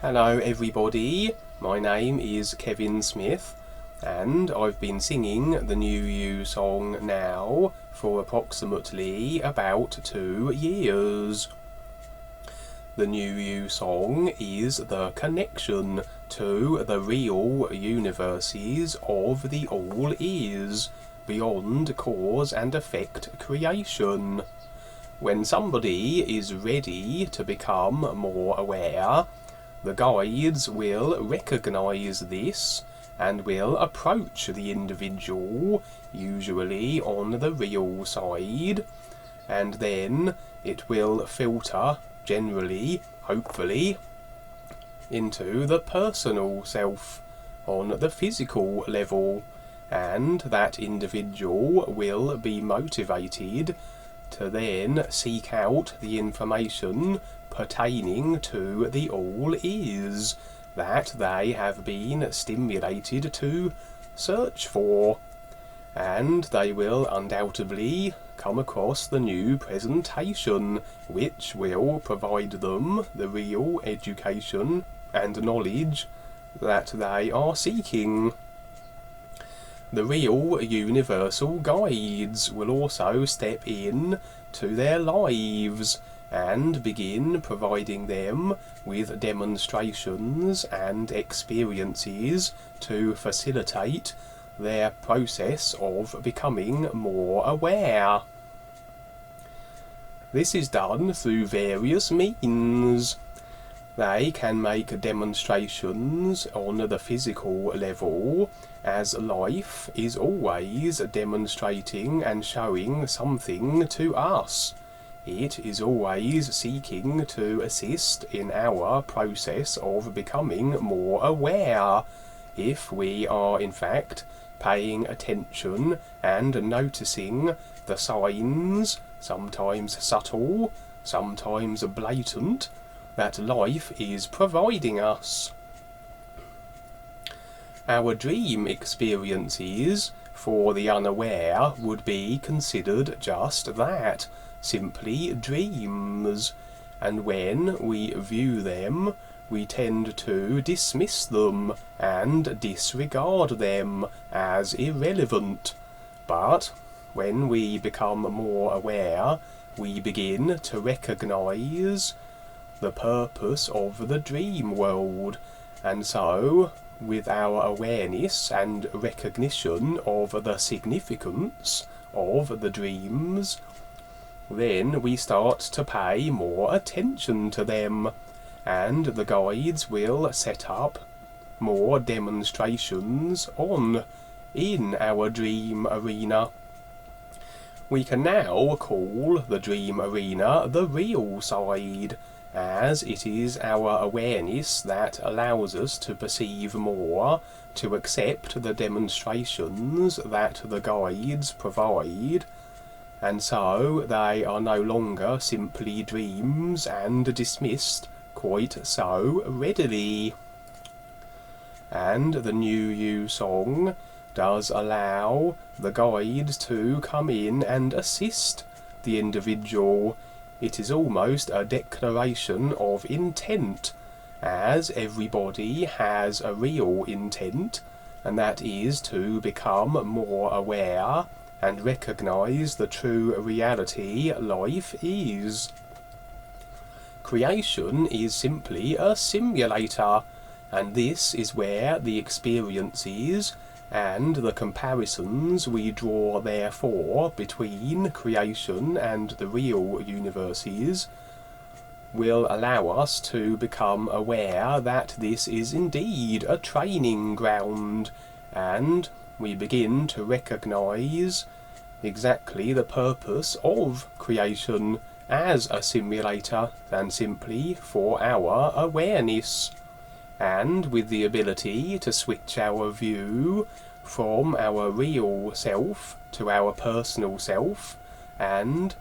Hello everybody, my name is Kevin Smith and I've been singing the New You song now for approximately about 2 years. The New You song is the connection to the real universes of the All Is, beyond cause and effect creation. When somebody is ready to become more aware, the guides will recognize this and will approach the individual, usually on the real side, and then it will filter, generally, hopefully, into the personal self on the physical level, and that individual will be motivated to then seek out the information pertaining to the All Is that they have been stimulated to search for, and they will undoubtedly come across the new presentation which will provide them the real education and knowledge that they are seeking. The real universal guides will also step in to their lives and begin providing them with demonstrations and experiences to facilitate their process of becoming more aware. This is done through various means. They can make demonstrations on the physical level, as life is always demonstrating and showing something to us. It is always seeking to assist in our process of becoming more aware, if we are in fact paying attention and noticing the signs, sometimes subtle, sometimes blatant, that life is providing us. Our dream experiences for the unaware would be considered just that, simply dreams, and when we view them, we tend to dismiss them and disregard them as irrelevant. But when we become more aware, we begin to recognize the purpose of the dream world, and so, with our awareness and recognition of the significance of the dreams, then we start to pay more attention to them, and the guides will set up more demonstrations in our dream arena. We can now call the dream arena the real side, as it is our awareness that allows us to perceive more, to accept the demonstrations that the guides provide, and so they are no longer simply dreams and dismissed quite so readily. And the New You song does allow the guides to come in and assist the individual. It is almost a declaration of intent, as everybody has a real intent, and that is to become more aware and recognize the true reality life is. Creation is simply a simulator, and this is where the experiences and the comparisons we draw therefore between creation and the real universes will allow us to become aware that this is indeed a training ground, and we begin to recognize exactly the purpose of creation as a simulator and simply for our awareness, and with the ability to switch our view from our real self to our personal self, and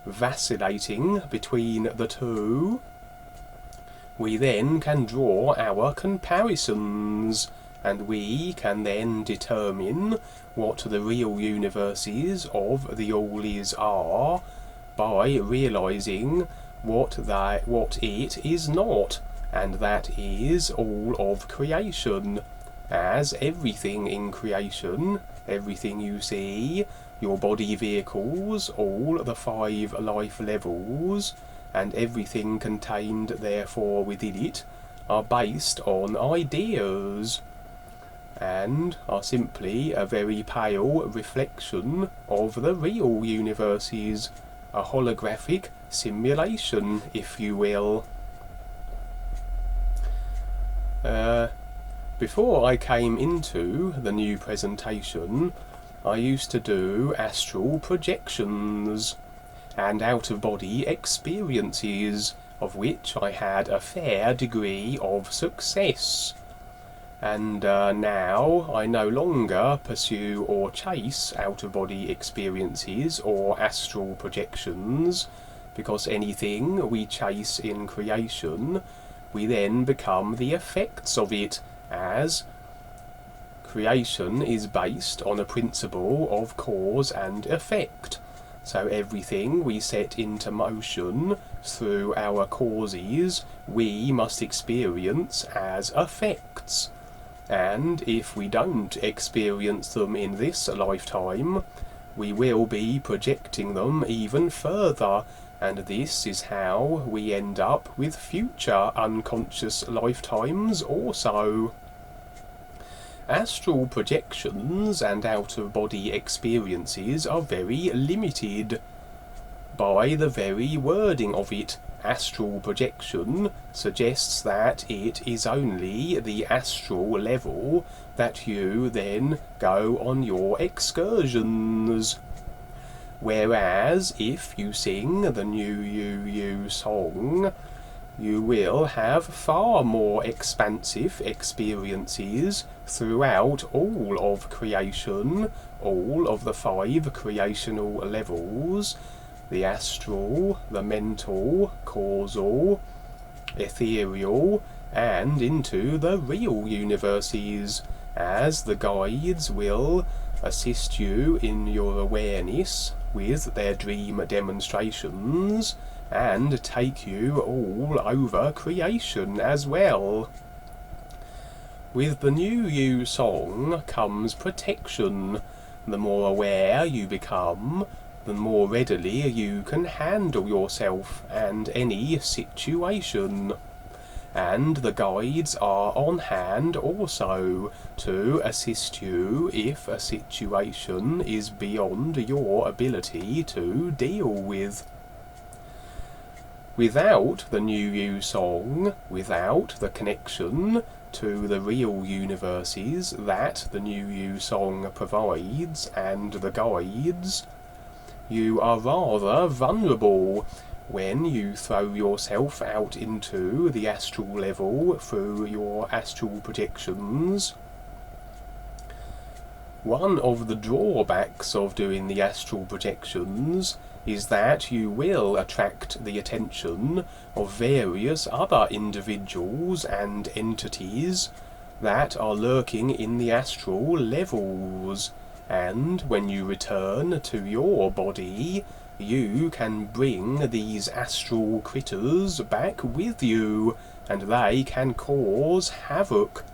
vacillating between the two, we then can draw our comparisons, and we can then determine what the real universes of the All Is are by realizing what it is not, and that is all of creation, as everything in creation, everything you see, your body vehicles, all the 5 life levels, and everything contained therefore within it, are based on ideas, and are simply a very pale reflection of the real universes, a holographic simulation, if you will. Before I came into the new presentation, I used to do astral projections and out-of-body experiences, of which I had a fair degree of success. And now I no longer pursue or chase out-of-body experiences or astral projections, because anything we chase in creation, we then become the effects of it, as creation is based on a principle of cause and effect. So everything we set into motion through our causes, we must experience as effects. And if we don't experience them in this lifetime, we will be projecting them even further, and this is how we end up with future unconscious lifetimes also. Astral projections and out-of-body experiences are very limited. By the very wording of it, astral projection suggests that it is only the astral level that you then go on your excursions. Whereas if you sing the New You song, you will have far more expansive experiences throughout all of creation, all of the 5 creational levels, the astral, the mental, causal, ethereal, and into the real universes, as the guides will assist you in your awareness with their dream demonstrations, and take you all over creation as well. With the New You song comes protection. The more aware you become, the more readily you can handle yourself and any situation. And the guides are on hand also to assist you if a situation is beyond your ability to deal with. Without the New You song, without the connection to the real universes that the New You song provides and the guides, you are rather vulnerable when you throw yourself out into the astral level through your astral projections. One of the drawbacks of doing the astral projections is that you will attract the attention of various other individuals and entities that are lurking in the astral levels, and when you return to your body, you can bring these astral critters back with you, and they can cause havoc.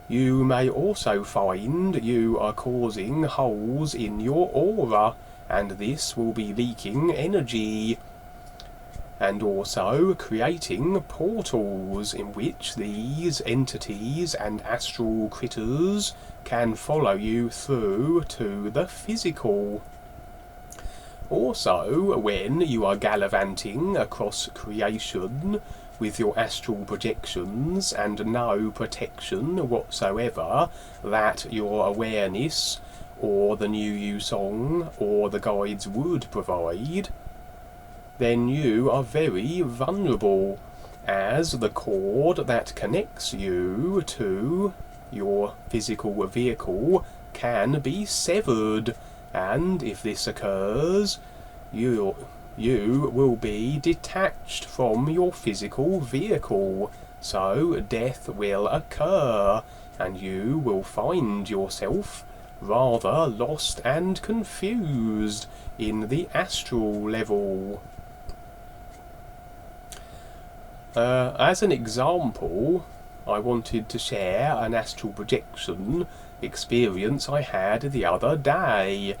You may also find you are causing holes in your aura, and this will be leaking energy, and also creating portals in which these entities and astral critters can follow you through to the physical. Also, when you are gallivanting across creation with your astral projections and no protection whatsoever that your awareness or the New You song or the guides would provide, then you are very vulnerable, as the cord that connects you to your physical vehicle can be severed, and if this occurs, you will be detached from your physical vehicle, so death will occur, and you will find yourself rather lost and confused in the astral level. As an example, I wanted to share an astral projection experience I had the other day.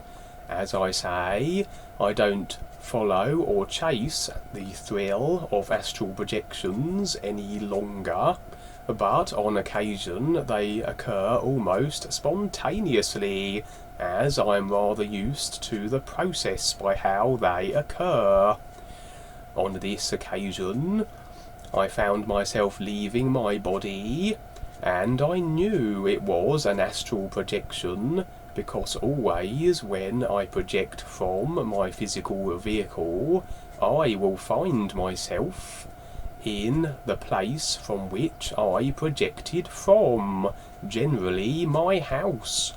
As I say, I don't follow or chase the thrill of astral projections any longer, but on occasion they occur almost spontaneously, as I'm rather used to the process by how they occur. On this occasion, I found myself leaving my body, and I knew it was an astral projection, because always when I project from my physical vehicle, I will find myself in the place from which I projected from, generally my house,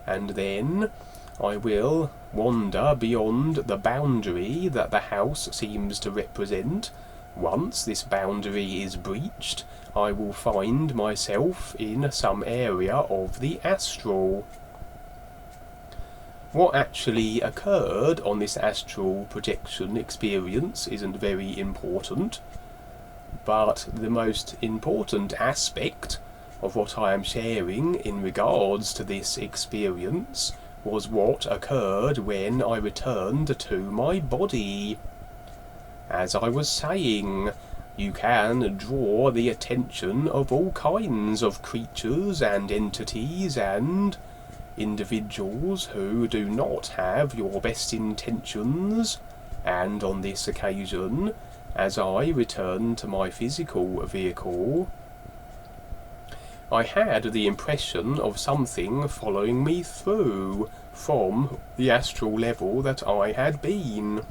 and then I will wander beyond the boundary that the house seems to represent. Once this boundary is breached, I will find myself in some area of the astral. What actually occurred on this astral projection experience isn't very important, but the most important aspect of what I am sharing in regards to this experience was what occurred when I returned to my body. As I was saying, you can draw the attention of all kinds of creatures and entities and individuals who do not have your best intentions, and on this occasion, as I returned to my physical vehicle, I had the impression of something following me through from the astral level that I had been.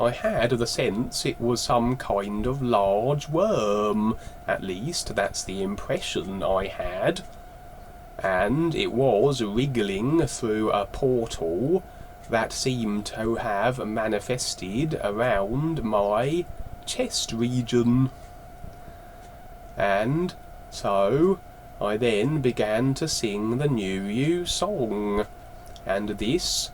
I had the sense it was some kind of large worm, at least that's the impression I had, and it was wriggling through a portal that seemed to have manifested around my chest region. And so I then began to sing the New You song, and this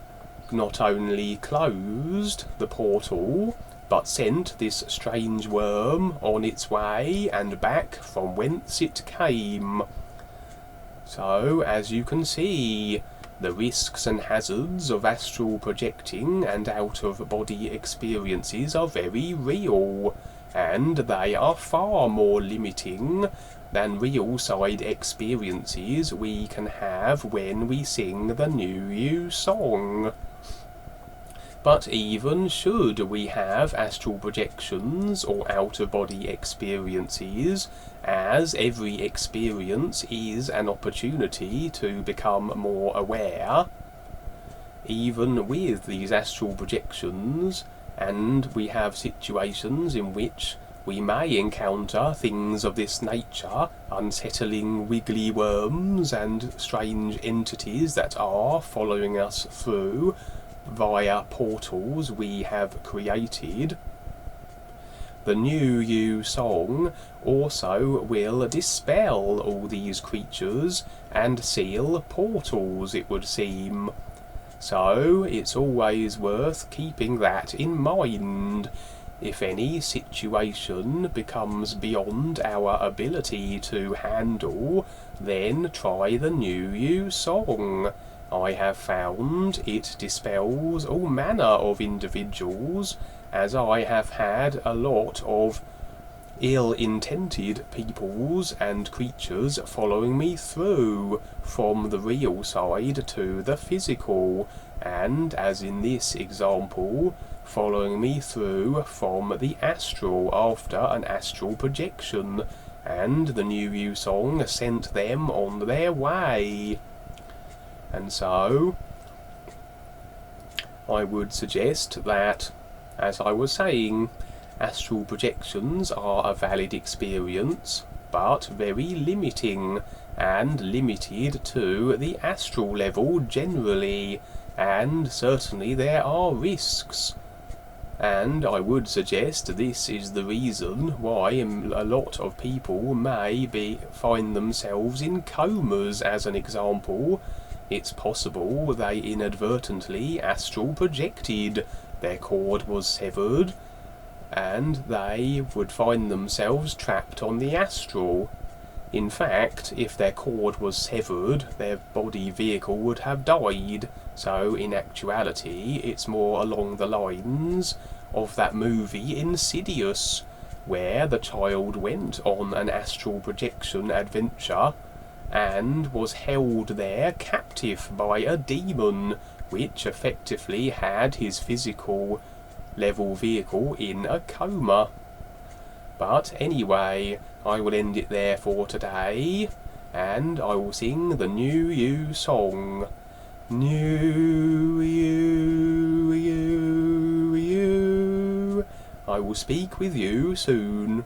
not only closed the portal, but sent this strange worm on its way and back from whence it came. So, as you can see, the risks and hazards of astral projecting and out-of-body experiences are very real, and they are far more limiting than real-side experiences we can have when we sing the New You song. But even should we have astral projections or out-of-body experiences, as every experience is an opportunity to become more aware, even with these astral projections, and we have situations in which we may encounter things of this nature, unsettling wiggly worms and strange entities that are following us through via portals we have created, the New You song also will dispel all these creatures and seal portals, it would seem. So it's always worth keeping that in mind. If any situation becomes beyond our ability to handle, then try the New You song. I have found it dispels all manner of individuals, as I have had a lot of ill-intended peoples and creatures following me through from the real side to the physical, and as in this example, following me through from the astral after an astral projection, and the New You song sent them on their way. And so I would suggest that, as I was saying, astral projections are a valid experience, but very limiting, and limited to the astral level generally, and certainly there are risks. And I would suggest this is the reason why a lot of people may find themselves in comas, as an example. It's possible they inadvertently astral projected, their cord was severed, and they would find themselves trapped on the Astral. In fact, if their cord was severed, their body vehicle would have died. So in actuality, it's more along the lines of that movie Insidious, where the child went on an astral projection adventure and was held there captive by a demon, which effectively had his physical level vehicle in a coma. But anyway, I will end it there for today, and I will sing the New You song. New You. I will speak with you soon.